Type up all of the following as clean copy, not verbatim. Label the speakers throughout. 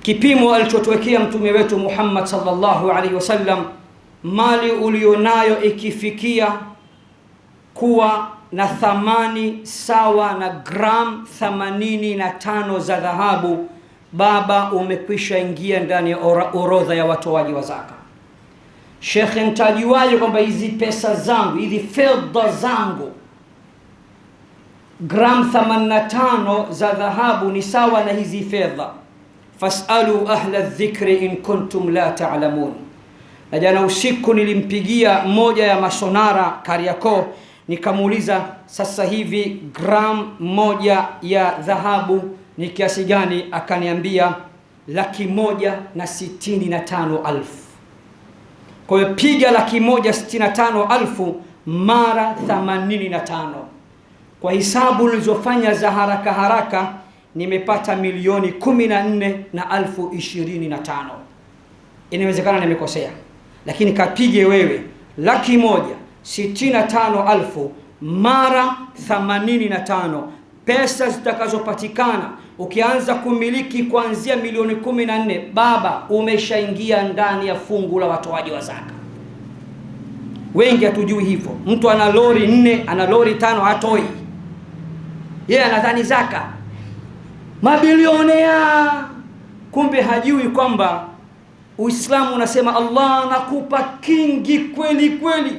Speaker 1: kipimo alichotuwekea mtume wetu Muhammad sallallahu alaihi wasallam, mali ulionayo ikifikia kuwa na thamani sawa na gram 85 za dhahabu, baba, umekwisha ingia ndani ya orodha ya watoaji wa zaka. Sheikh, nitajuaje kwamba hizi pesa zangu, hizi fedha zangu, gram 85 za dhahabu ni sawa na hizi fedha? Fasalu ahla dhikri in kuntum la ta'lamun. Na jana usiku nilimpigia mmoja ya masonara Kariakoo, nikamuuliza sasa hivi gram moja ya dhahabu ni kiasi gani? Akaniambia 165,000. Kwa hiyo piga 165,000 mara 85. Kwa hisabu nilizofanya za haraka haraka nimepata 1,14,025. Inawezekana nimekosea, lakini kapige wewe 165,000 mara 85. Pesa zitakazopatikana ukianza kumiliki kuanzia 14,000,000, baba, umeshaingia ndani ya fungu la watoaji wa zaka. Wengi hatujui hivyo. Mtu ana lori 4, ana lori 5 hatoi. Yeye anadhani zaka. Mabilionea. Kumbe hajui kwamba Uislamu unasema Allah anakupa kingi kweli kweli,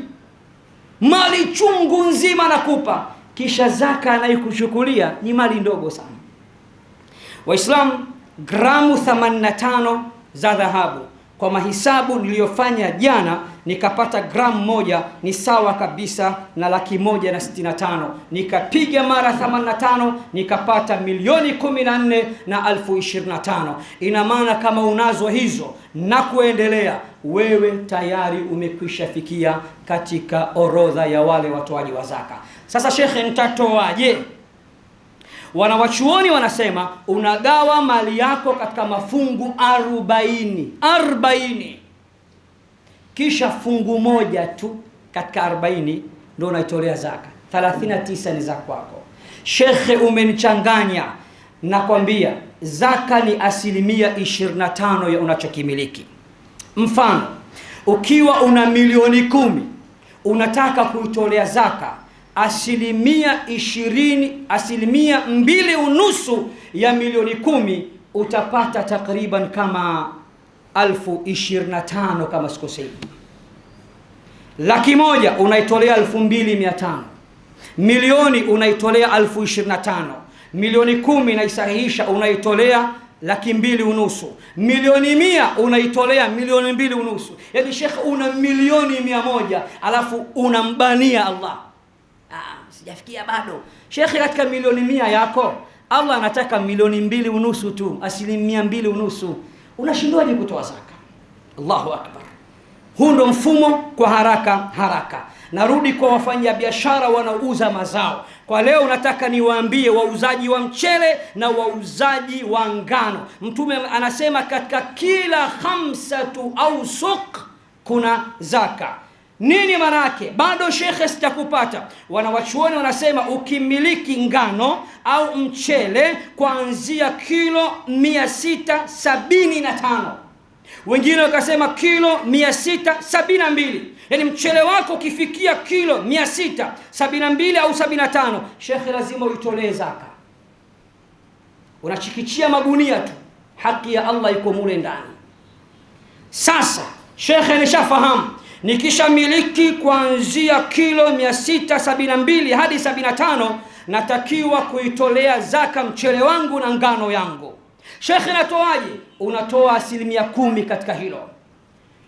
Speaker 1: mali chungu nzima nakupa, kisha zaka anayokuchukulia ni mali ndogo sana. Waislamu, gramu 85 za dhahabu, kwa mahisabu niliyofanya jana nikapata gramu moja ni sawa kabisa na 165. Nikapiga mara 85 nikapata 1,14,025. Ina maana kama unazo hizo na kuendelea, wewe tayari umekwisha fikia katika orodha ya wale watoaji wa zaka. Sasa shekhe, nitatoaje? Wanawachuoni wanasema unagawa mali yako katika mafungu 40. Kisha fungu moja tu katika 40 ndio unaitolea zaka. 39 ni za kwako. Shekhe, umenichanganya. Nakwambia zaka ni 25% ya unachokimiliki. Mfano, ukiwa una milioni 10 unataka kuitolea zaka, 2.5 ya milioni 10 utapata takriban kama 25,000 kama sikosei. 100,000 unaitolea 2,500. Milioni unaitolea 25,000. Milioni 10 inaisahihisha unaitolea 250,000. Milioni 100 unaitolea 250,000. Yaani shekhe, una milioni 100 alafu unambania Allah. Sijafikia bado. Shekhe, katika milioni 100 yako Allah anataka 2.5 tu, 2.5. Unashindwaje kutoa zaka? Allahu akbar. Huu ndo mfumo kwa haraka. Narudi kwa wafanyabiashara wanaouza mazao. Kwa leo nataka niwaambie wauzaji wa mchele na wauzaji wa ngano. Mtume anasema katika kila 5 awsuq kuna zaka. Nini maana yake? Bado shekhe, sitakupata. Wanawachuoni wanasema ukimiliki ngano au mchele kuanzia kilo 675, wengine wakasema kilo 672. Yaani mchele wako ukifikia kilo 672 au 75, shekhe, lazima uitolee zaka. Unachikichia magunia tu, haki ya Allah iko mule ndani. Sasa shekhe, nishafahamu nikisha miliki kuanzia kilo 672 hadi 75, natakiwa kuitolea zaka mchele wangu na ngano yangu. Shekhe, natoaje? Unatoa 10% katika hilo.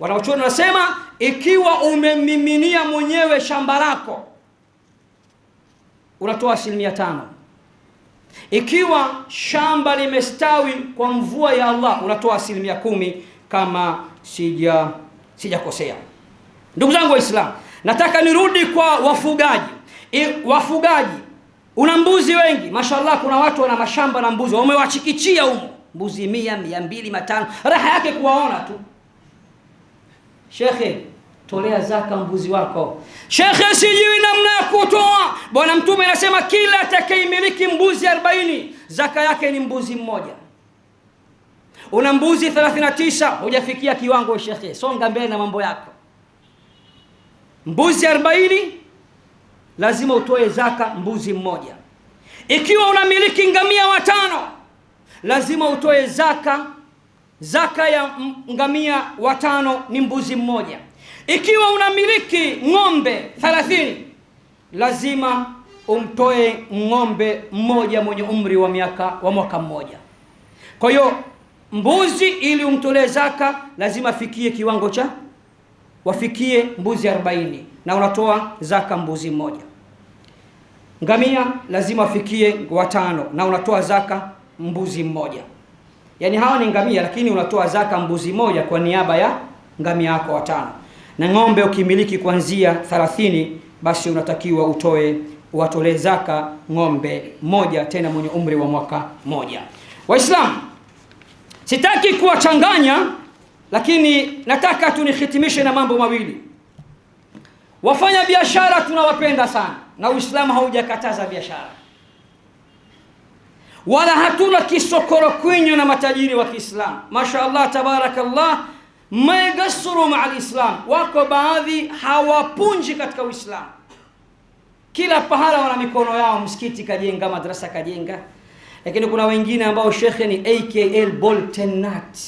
Speaker 1: Wanachuoni wanasema ikiwa umemiminia mwenyewe shamba lako unatoa 5%. Ikiwa shamba limestawi kwa mvua ya Allah unatoa 10% kama sijakosea. Ndugu zangu Waislamu, nataka nirudi kwa wafugaji. Wafugaji, una mbuzi wengi, mashallah, kuna watu wana mashamba na mbuzi, wamewachikichia humo mbuzi 100, 200, 500, raha yake kuwaona tu. Shekhe, tolea zaka mbuzi wako. Shekhe, sijui namna ya kutoa. Bwana Mtume anasema kila atakayemiliki mbuzi 40 zaka yake ni mbuzi mmoja. Una mbuzi 39, hujafikia kiwango shekhe, songa mbele na mambo yako. Mbuzi 40, lazima utoe zaka mbuzi mmoja. Ikiwa unamiliki ngamia 5, lazima utoe zaka ya ngamia 5 ni mbuzi mmoja. Ikiwa unamiliki ng'ombe 30, lazima umtoe ng'ombe mmoja mwenye umri wa mwaka mmoja. Kwa hiyo mbuzi ili umtolee zaka lazima afikie kiwango cha wafikie mbuzi 40, na unatoa zaka mbuzi mmoja. Ngamia lazima afikie 5, na unatoa zaka mbuzi mmoja. Yani hawa ni ngamia, lakini unatoa zaka mbuzi moja kwa niaba ya ngamia yako 5. Na ng'ombe ukimiliki kuanzia 30, basi unatakiwa watolee zaka ng'ombe moja, tena mwenye umri wa mwaka mmoja. Waislamu, sitaki kuwachanganya, lakini nataka tunihitimishe na mambo mawili. Wafanya biashara tunawapenda sana, na Uislamu haujakataza biashara, wala hatuna kisokoro kwenye na matajiri wa Kiislamu. Mashaallah, tabarakallah, mayagasuru ma'al Islam. Wako baadhi hawapunji katika Uislamu, kila pahala wana mikono yao, msikiti kajenga, madrasa kajenga. Lakini kuna wengine ambao shekhe ni AKL Bolton nut,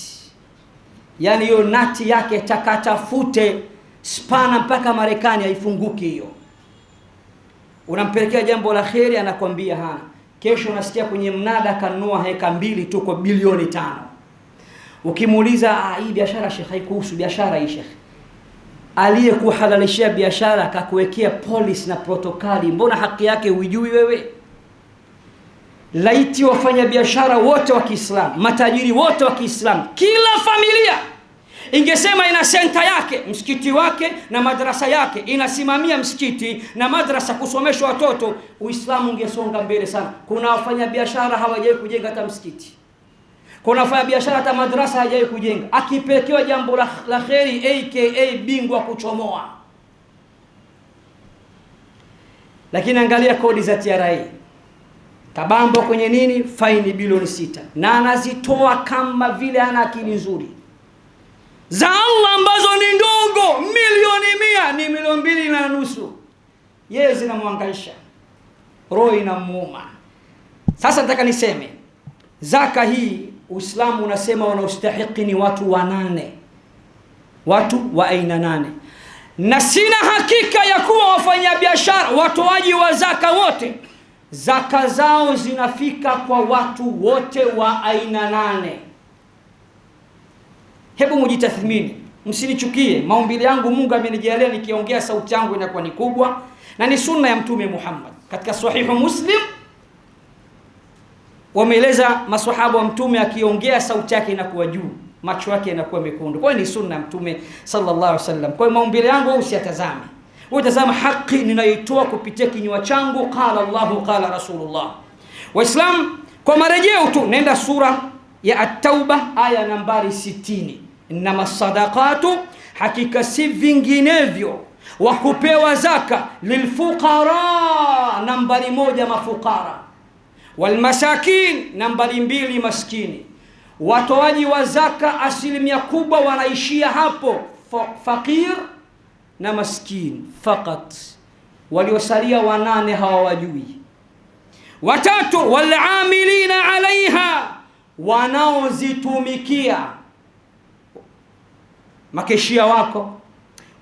Speaker 1: yani hiyo nati yake takatafute spana mpaka Marekani haifunguki hiyo. Unampelekea jambo la kheri, anakwambia hana. Kesho unasikia kwenye mnada kanunua heka 2 tu kwa bilioni 5. Ukimuuliza, hii biashara shekhe, haikuhusu biashara hii shekhe. Aliyekuhalalishia biashara akakuwekea policy na protokali, mbona haki yake hujui wewe? Laiti wafanya biashara wote wa Kiislamu, matajiri wote wa Kiislamu, kila familia ingesema ina senta yake, msikiti wake na madrasa yake, inasimamia msikiti na madrasa kusomesha watoto, Uislamu ungesonga mbele sana. Kuna wafanya biashara hawajawahi kujenga hata msikiti, kuna wafanya biashara hata madrasa hawajawahi kujenga. Akipelekewa jambo la kheri, aka bingwa kuchomoa. Lakini angalia kodi za TRA, kabambo kwenye nini? Faini bilioni 6, na anazitoa kama vile ana akili nzuri. Za Allah ambazo ni ndogo, milioni 100 ni milioni 2.5, yeye zinamwangaisha, roho inamuuma. Sasa nataka niseme, zaka hii Uislamu unasema wanaostahiki ni watu 8, watu wa aina 8. Na sina hakika ya kuwa wafanya biashara watoaji wa zaka wote zaka zao zinafika kwa watu wote wa aina 8. Hebu mjitathmini, msinichukie. Maumbile yangu Mungu amenijalia nikiongea sauti yangu inakuwa ni kubwa, na ni sunna ya Mtume Muhammad. Katika Sahihu Muslim wameeleza maswahaba wa Mtume akiongea sauti yake inakuwa juu, macho yake yanakuwa mekundu. Kwa hiyo ni sunna ya Mtume sallallahu alaihi wasallam. Kwa hiyo maumbile yangu usiyatazame, utazama haki ninayoitoa kupitia kinywa changu. Qala Allahu qala Rasulullah. Waislamu, kwa marejeo tu nenda sura ya At-Tauba aya nambari 60. Innama sadaqatu, hakika si vinginevyo wa kupewa zaka, lilfuqara, nambari 1 mafukara, walmasakin, nambari 2 maskini. Watoaji wa zaka asilimia kubwa wanaishia hapo, fakir na maskin fakat. Waliosalia 8 hawawajui. 3, walamilina alaiha, wanaozitumikia. Makeshia wako,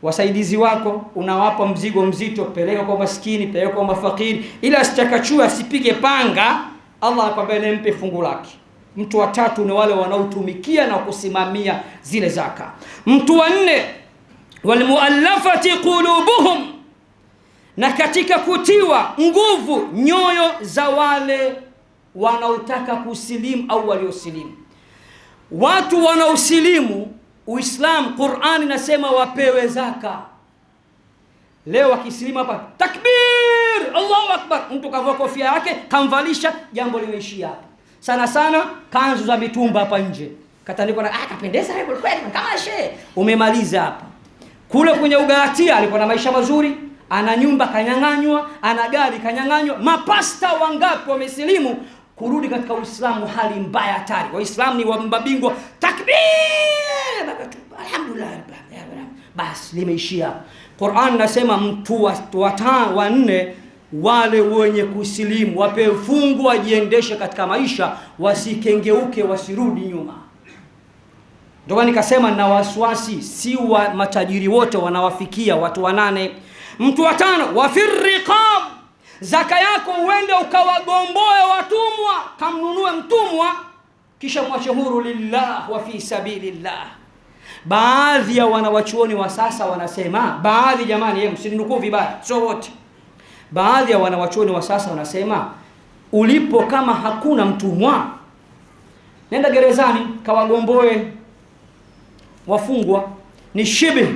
Speaker 1: wasaidizi wako, unawapa mzigo mzito, peleka kwa maskini, peleka kwa mafakiri, ila asichakachua, asipige panga. Allah akwambia nimpe fungu lake. Mtu wa 3 ni wale wanaotumikia na kusimamia zile zaka. Mtu wa 4, walmuallafati qulubuhum, na katika kutiwa nguvu nyoyo za wale wanaotaka kusilimu au waliosilimu. Watu wanaosilimu Uislamu, Qur'an inasema wapewe zaka. Leo wakisilimu hapa, takbir, Allahu akbar, mtu kavaa kofia yake kamvalisha, jambo limeishia hapa. Sana sana kanzu za mitumba hapa nje, katandikwa na kapendeza hebu kweli kama shehe, umemaliza hapa. Kule kwenye Ugalatia alikuwa na maisha mazuri, ana nyumba kanyang'anywa, ana gari kanyang'anywa. Mapasta wangapi wamesilimu kurudi katika Uislamu hali mbaya hatari. Waislamu ni mabingwa takbir, alhamdulillah, basi limeishia. Qur'an nasema mtu wa nne, wale wenye kusilimu wape fungu wajiendeshe katika maisha, wasikengeuke, wasirudi nyuma. Ndio nikasema na waswasi si wa matajiri wote wanawafikia watu wanane. Mtu wa tano, wafirriqab, zaka yako uende ukawagomboe watumwa, kamnunue mtumwa kisha mwache huru lillah wa fi sabilillah. Baadhi ya wanawachuoni wa sasa wanasema, baadhi jamani, msininukuu vibaya, sio wote. Baadhi ya wanawachuoni wa sasa wanasema ulipo kama hakuna mtumwa, nenda gerezani kawagomboe wafungwa, ni shibe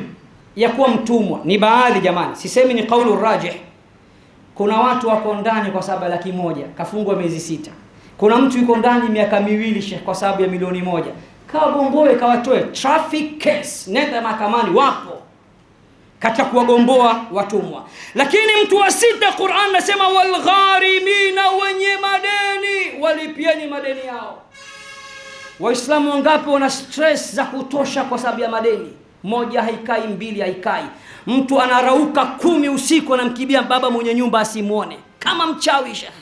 Speaker 1: ya kuwa mtumwa. Ni baadhi jamani, sisemi ni kaulu rajih. Kuna watu wako ndani kwa sababu ya 100,000 kafungwa miezi 6. Kuna mtu yuko ndani miaka 2 Sheikh kwa sababu ya 1,000,000. Kawagomboe, kawatoe, traffic case, nenda mahakamani, wapo katika kuwagomboa watumwa. Lakini mtu wa 6, Qur'an nasema walgharimina, wenye madeni, walipieni madeni yao. Waislamu wangapi wana stress za kutosha kwa sababu ya madeni? 1 haikai, 2 haikai. Mtu anarauka 10 usiku anamkibia baba mwenye nyumba asimuone kama mchawi Sheikh,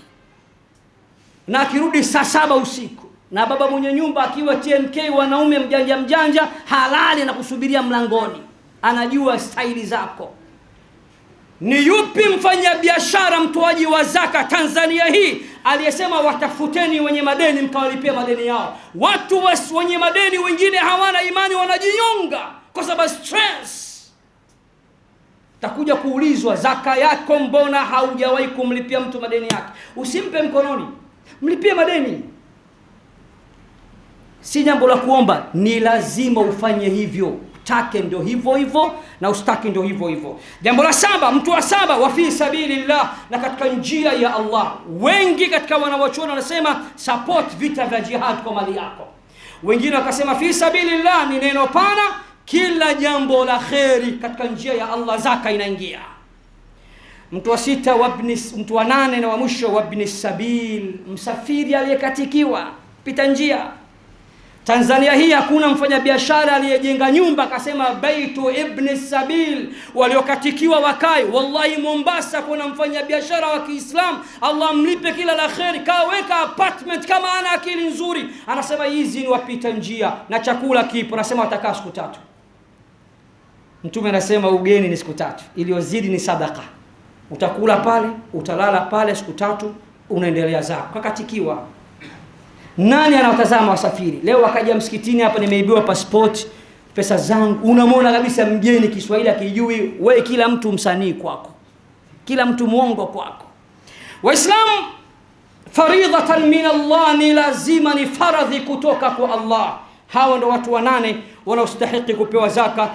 Speaker 1: na akirudi saa 7 usiku, na baba mwenye nyumba akiwa TMK, wanaume mjanja halali na kusubiria mlangoni, anajua staili zako. Ni yupi mfanya biashara mtoaji wa zaka Tanzania hii aliyesema watafuteni wenye madeni mkawalipia madeni yao? Watu wenye madeni wengine hawana imani, wanajinyonga kwa sababu stress. Takuja kuulizwa, zaka yako mbona haujawahi kumlipia mtu madeni yake? Usimpe mkononi, mlipie madeni. Si jambo la kuomba, ni lazima ufanye hivyo. Utake ndio hivyo hivyo, na ustaki ndio hivyo hivyo. Jambo la 7, mtu wa 7, wa fi sabilillah, na katika njia ya Allah. Wengi katika wanawachuoni wanasema support vita vya jihad kwa mali yako. Wengine wakasema fi sabilillah ni neno pana, kila jambo la kheri katika njia ya Allah zaka inaingia. Mtu wa 6, mtu wa 8 na wa mwisho, wabni sabil, msafiri aliyekatikiwa pita njia. Tanzania hii hakuna mfanyabiashara aliyejenga nyumba akasema baitu ibn sabil, waliokatikiwa wakai. Wallahi Mombasa kuna mfanyabiashara wa Kiislamu, Allah mlipe kila la kheri, kaweka apartment kama ana akili nzuri, anasema hizi ni wapita njia na chakula kipo, anasema watakaa siku 3. Mtume anasema ugeni ni siku 3, iliyozidi ni sadaka. Utakula pale, utalala pale siku 3, unaendelea zako. Kakatikiwa. Nani anawatazama wasafiri? Leo akaja msikitini hapa, nimeibiwa passport, pesa zangu. Unamwona kabisa mgeni Kiswahili akijui, wewe kila mtu msanii kwako, kila mtu muongo kwako. Waislamu, faridhatan min Allah, ni lazima, ni faradhi kutoka kwa Allah. Hawa ndo watu 8 wanaostahili kupewa zaka.